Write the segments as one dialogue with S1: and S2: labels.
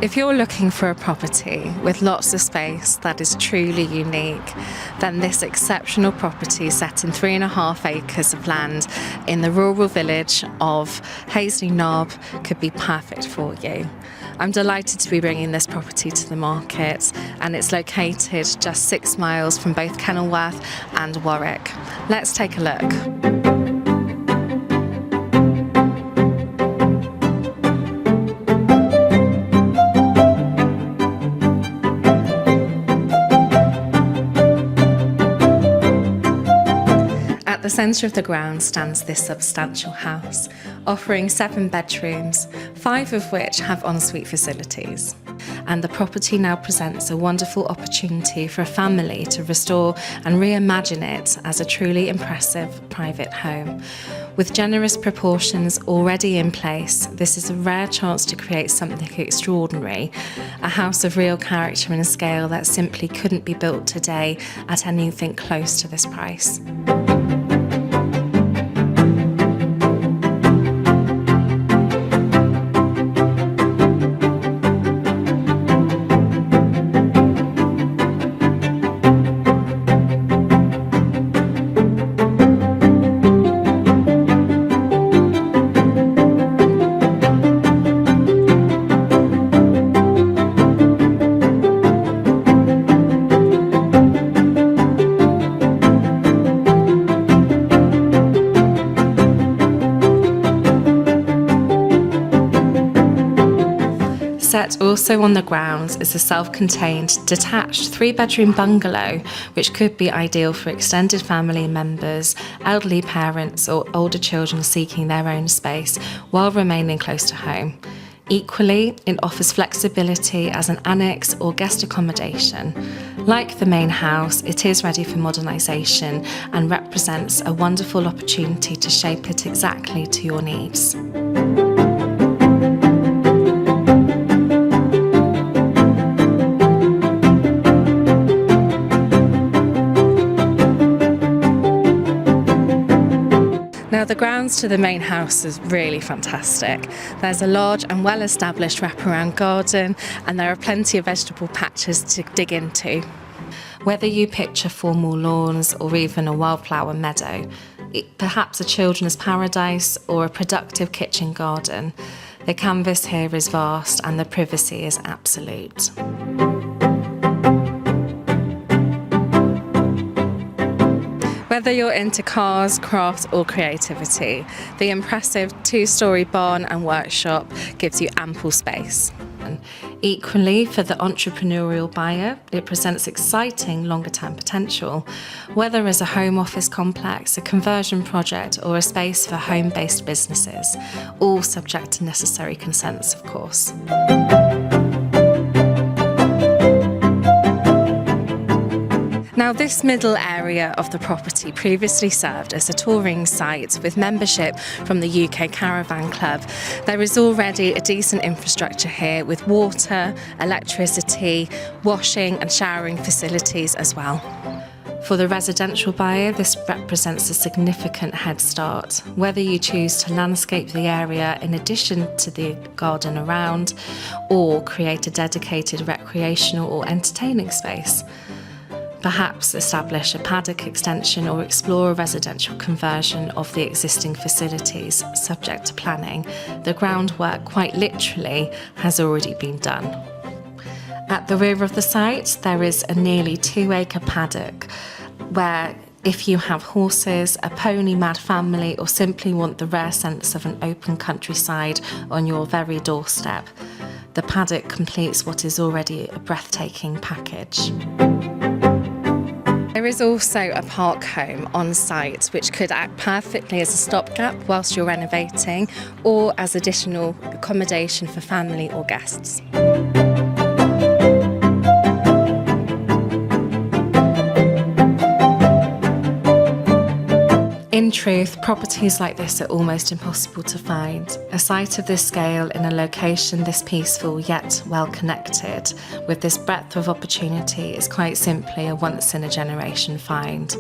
S1: If you're looking for a property with lots of space that is truly unique, then this exceptional property set in 3.5 acres of land in the rural village of Haseley Knob could be perfect for you. I'm delighted to be bringing this property to the market, and it's located just 6 miles from both Kenilworth and Warwick. Let's take a look. At the centre of the ground stands this substantial house, offering 7 bedrooms, 5 of which have ensuite facilities. And the property now presents a wonderful opportunity for a family to restore and reimagine it as a truly impressive private home. With generous proportions already in place, this is a rare chance to create something extraordinary, a house of real character and scale that simply couldn't be built today at anything close to this price. Set also on the grounds is a self-contained, detached 3-bedroom bungalow, which could be ideal for extended family members, elderly parents or older children seeking their own space while remaining close to home. Equally, it offers flexibility as an annex or guest accommodation. Like the main house, it is ready for modernisation and represents a wonderful opportunity to shape it exactly to your needs. Now, the grounds to the main house is really fantastic. There's a large and well-established wraparound garden, and there are plenty of vegetable patches to dig into. Whether you picture formal lawns or even a wildflower meadow, perhaps a children's paradise or a productive kitchen garden, the canvas here is vast and the privacy is absolute. Whether you're into cars, crafts or creativity, the impressive 2-storey barn and workshop gives you ample space. And equally, for the entrepreneurial buyer, it presents exciting longer-term potential, whether as a home office complex, a conversion project or a space for home-based businesses, all subject to necessary consents, of course. Now, this middle area of the property previously served as a touring site with membership from the UK Caravan Club. There is already a decent infrastructure here with water, electricity, washing and showering facilities as well. For the residential buyer, this represents a significant head start, whether you choose to landscape the area in addition to the garden around, or create a dedicated recreational or entertaining space. Perhaps establish a paddock extension or explore a residential conversion of the existing facilities, subject to planning. The groundwork, quite literally, has already been done. At the rear of the site, there is a nearly 2-acre paddock where, if you have horses, a pony-mad family, or simply want the rare sense of an open countryside on your very doorstep, the paddock completes what is already a breathtaking package. There is also a park home on site which could act perfectly as a stopgap whilst you're renovating, or as additional accommodation for family or guests. In truth, properties like this are almost impossible to find. A site of this scale in a location this peaceful yet well connected, with this breadth of opportunity, is quite simply a once-in-a-generation find.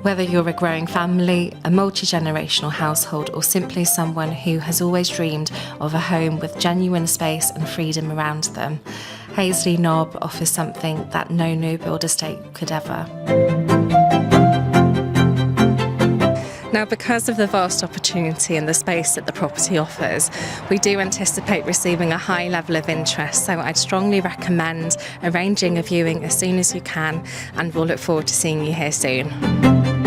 S1: Whether you're a growing family, a multi-generational household, or simply someone who has always dreamed of a home with genuine space and freedom around them, Haseley Knob offers something that no new build estate could ever. Now, because of the vast opportunity and the space that the property offers, we do anticipate receiving a high level of interest, so I'd strongly recommend arranging a viewing as soon as you can, and we'll look forward to seeing you here soon.